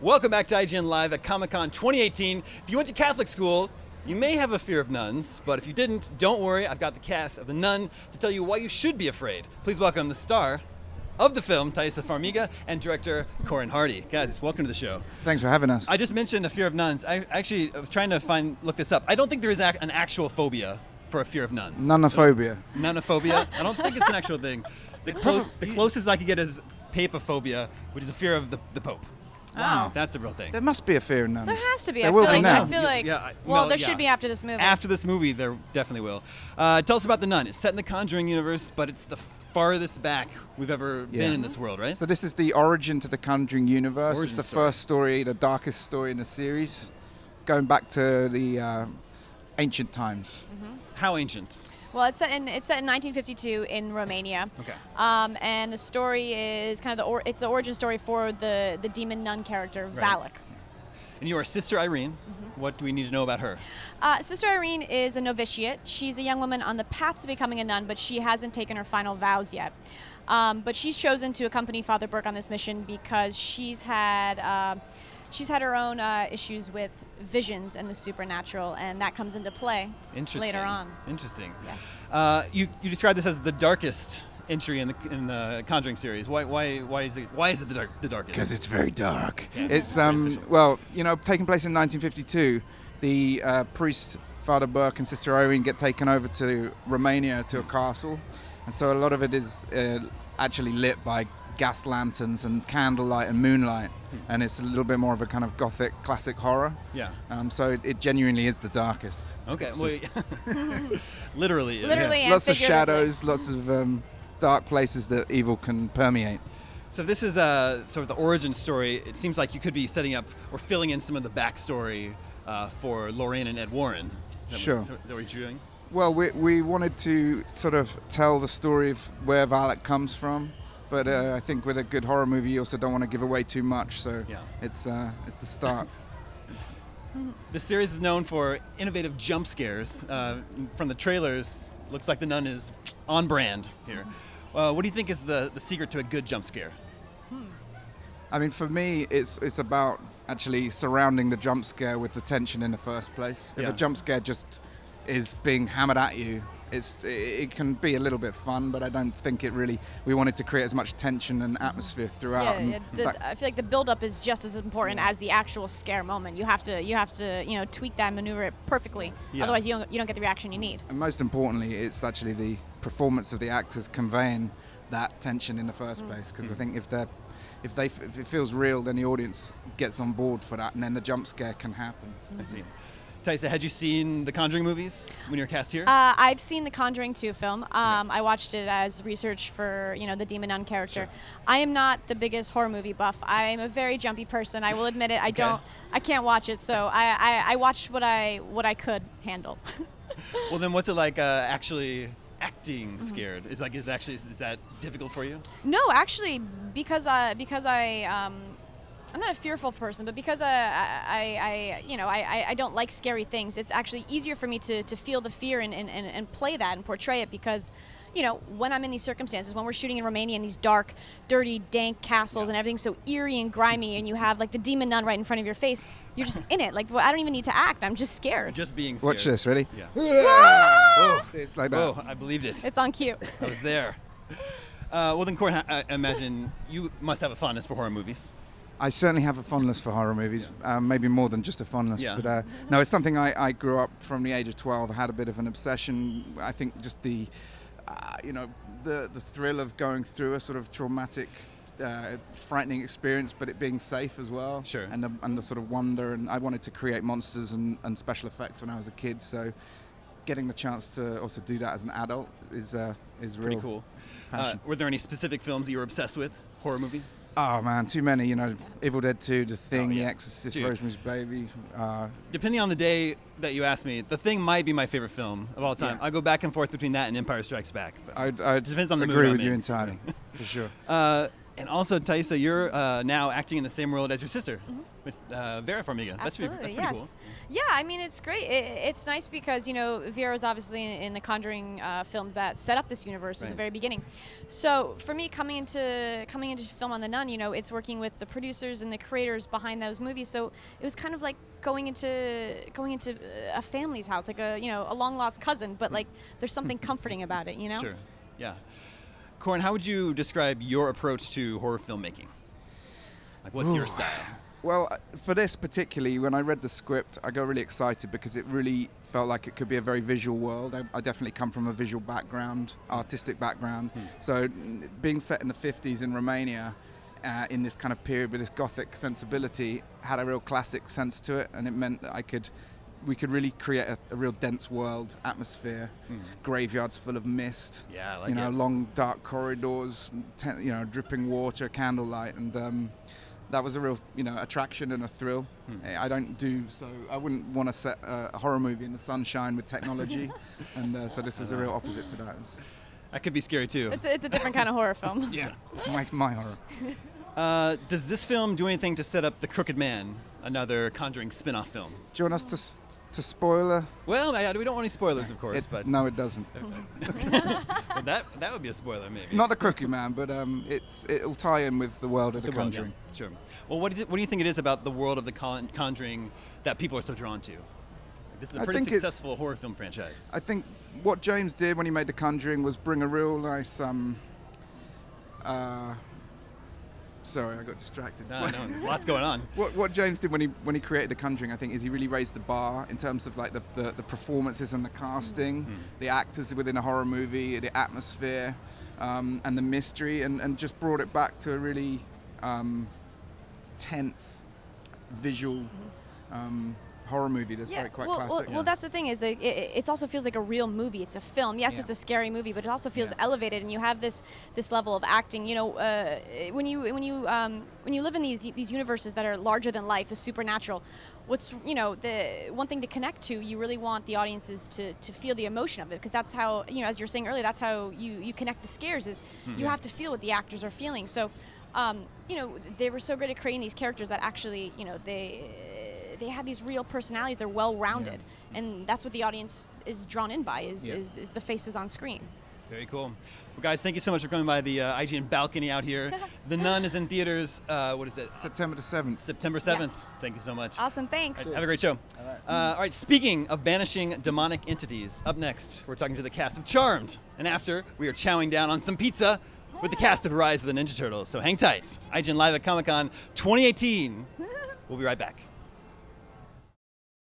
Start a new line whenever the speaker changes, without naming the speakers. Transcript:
Welcome back to IGN Live at Comic-Con 2018. If you went to Catholic school, you may have a fear of nuns, but if you didn't, don't worry. I've got the cast of The Nun to tell you why you should be afraid. Please welcome the star of the film, Thaisa Farmiga, and director Corin Hardy. Guys, welcome to the show.
Thanks for having us.
I just mentioned a fear of nuns. I was trying to look this up. I don't think there is an actual phobia for a fear of nuns.
Nunophobia.
Nunophobia? I don't think it's an actual thing. The closest I could get is papophobia, which is a fear of the Pope.
Wow.
That's a real thing.
There must be a fear of nuns.
There has to be.
There will be now.
I feel like there should be after this movie.
After this movie, there definitely will. Tell us about The Nun. It's set in the Conjuring Universe, but it's the farthest back we've ever been in this world, right?
So this is the origin to the Conjuring Universe.
Origin
It's the
story.
first story, the darkest story in the series, going back to the ancient times.
How ancient?
Well, it's set in 1952 in Romania.
Okay.
And the story is kind of it's the origin story for the demon nun character,
Right.
Valak.
And you are Sister Irene. What do we need to know about her?
Sister Irene is a novitiate. She's a young woman on the path to becoming a nun, but she hasn't taken her final vows yet. But she's chosen to accompany Father Burke on this mission because she's had her own issues with visions and the supernatural, and that comes into play later on.
Interesting.
Yes.
You described this as the darkest entry in the Conjuring series. Why is it the darkest?
Because it's very dark.
Yeah.
It's taking place in 1952. The priest Father Burke and Sister Irene get taken over to Romania to a castle, and so a lot of it is actually lit by gas lanterns and candlelight and moonlight, and it's a little bit more of a kind of gothic classic horror.
Yeah.
So it genuinely is the darkest.
Okay.
It's
Well, literally.
Literally and
lots of
figuratively.
shadows, lots of dark places that evil can permeate.
So if this is sort of the origin story, it seems like you could be setting up or filling in some of the backstory for Lorraine and Ed Warren.
Sure.
Is that what you're doing?
Well, we wanted to sort of tell the story of where Valak comes from, but I think with a good horror movie, you also don't want to give away too much. So it's the start.
The series is known for innovative jump scares. From the trailers, looks like The Nun is on brand here. What do you think is the secret to a good jump scare?
I mean, for me, it's about actually surrounding the jump scare with the tension in the first place. If a jump scare just is being hammered at you, it can be a little bit fun, but I don't think we wanted to create as much tension and atmosphere throughout.
I feel like the build-up is just as important as the actual scare moment. You have to tweak that and maneuver it perfectly.
Yeah.
Otherwise, you don't get the reaction you need.
And most importantly, it's actually the performance of the actors conveying that tension in the first place. Because I think if it feels real, then the audience gets on board for that, and then the jump scare can happen.
I see. Thaisa, had you seen the Conjuring movies when you were cast here?
I've seen the Conjuring 2 film. I watched it as research for the demon nun character.
Sure.
I am not the biggest horror movie buff. I'm a very jumpy person. I will admit it. I can't watch it. So I watched what I could handle.
Well, then what's it like actually acting scared? Is that difficult for you?
No, actually, because I'm not a fearful person, but because I don't like scary things, it's actually easier for me to feel the fear and play that and portray it because, when I'm in these circumstances, when we're shooting in Romania in these dark, dirty, dank castles and everything's so eerie and grimy and you have like the demon nun right in front of your face, you're just in it. Like, I don't even need to act. I'm just scared.
Just being scared.
Watch this, ready?
Yeah.
Whoa! It's like that.
Whoa, I believed it.
It's on cue.
I was there. Well, then, Corin, I imagine you must have a fondness for horror movies.
I certainly have a fondness for horror movies, maybe more than just a fondness.
Yeah.
But no, it's something I grew up from the age of 12. I had a bit of an obsession. I think just the thrill of going through a sort of traumatic, frightening experience, but it being safe as well.
Sure.
And the sort of wonder. And I wanted to create monsters and special effects when I was a kid. So getting the chance to also do that as an adult is
Pretty cool. Were there any specific films that you were obsessed with? Horror movies?
Oh man, too many. Evil Dead 2, The Thing, The Exorcist,
Dude.
Rosemary's Baby.
Depending on the day that you ask me, The Thing might be my favorite film of all time.
Yeah.
I go back and forth between that and Empire Strikes Back. But
I
depends on the mood
agree
I'm
with you
in.
entirely, for sure.
And also, Thaisa, you're now acting in the same world as your sister, with Vera Farmiga. That's
Absolutely,
pretty
yes.
cool.
Yeah, I mean, it's great. It's nice because, Vera's obviously in the Conjuring films that set up this universe at the very beginning. So for me, coming into film on The Nun, it's working with the producers and the creators behind those movies. So it was kind of like going into a family's house, like a long lost cousin, but like there's something comforting about it,
Sure, yeah. Corin, how would you describe your approach to horror filmmaking? Like, what's your style?
Well, for this particularly, when I read the script, I got really excited because it really felt like it could be a very visual world. I definitely come from a visual background, artistic background. So being set in the 50s in Romania, in this kind of period with this gothic sensibility, had a real classic sense to it, and it meant that we could really create a real dense world atmosphere, graveyards full of mist,
Yeah, I like it.
long dark corridors, dripping water, candlelight, and that was a real attraction and a thrill. I wouldn't want to set a horror movie in the sunshine with technology, and so this is a real opposite to that.
That could be scary too.
It's a different kind of horror film.
Yeah, my horror.
Does this film do anything to set up The Crooked Man, another Conjuring spin-off film?
Do you want us to spoil her?
Well, we don't want any spoilers, of course. But
No, it doesn't.
Well, that would be a spoiler, maybe.
Not The Crooked Man, but it'll tie in with the world of The
world,
Conjuring.
yeah. Sure. Well, what do you think it is about the world of The Conjuring that people are so drawn to? This is a pretty successful horror film franchise.
I think what James did when he made The Conjuring was bring a real nice. Sorry, I got distracted.
No, there's lots going on.
What James did when he created The Conjuring, I think, is he really raised the bar in terms of like the performances and the casting, the actors within a horror movie, the atmosphere, and the mystery, and just brought it back to a really tense, visual horror movie that's quite classic.
Well, that's the thing is it also feels like a real movie. It's a film. Yes, it's a scary movie, but it also feels elevated, and you have this level of acting. When you live in these universes that are larger than life, the supernatural. What's the one thing to connect to? You really want the audiences to feel the emotion of it, because that's how as you were saying earlier, that's how you connect the scares. Is you have to feel what the actors are feeling. So, they were so great at creating these characters that actually they have these real personalities. They're well-rounded, and that's what the audience is drawn in by is the faces on screen.
Very cool. Well, guys, thank you so much for coming by the IGN balcony out here. The Nun is in theaters. What is it?
September the 7th.
September 7th.
Yes.
Thank you so much.
Awesome. Thanks.
All right, have a great show. All right. Speaking of banishing demonic entities, up next we're talking to the cast of Charmed, and after we are chowing down on some pizza with the cast of Rise of the Ninja Turtles. So hang tight. IGN Live at Comic-Con 2018. We'll be right back.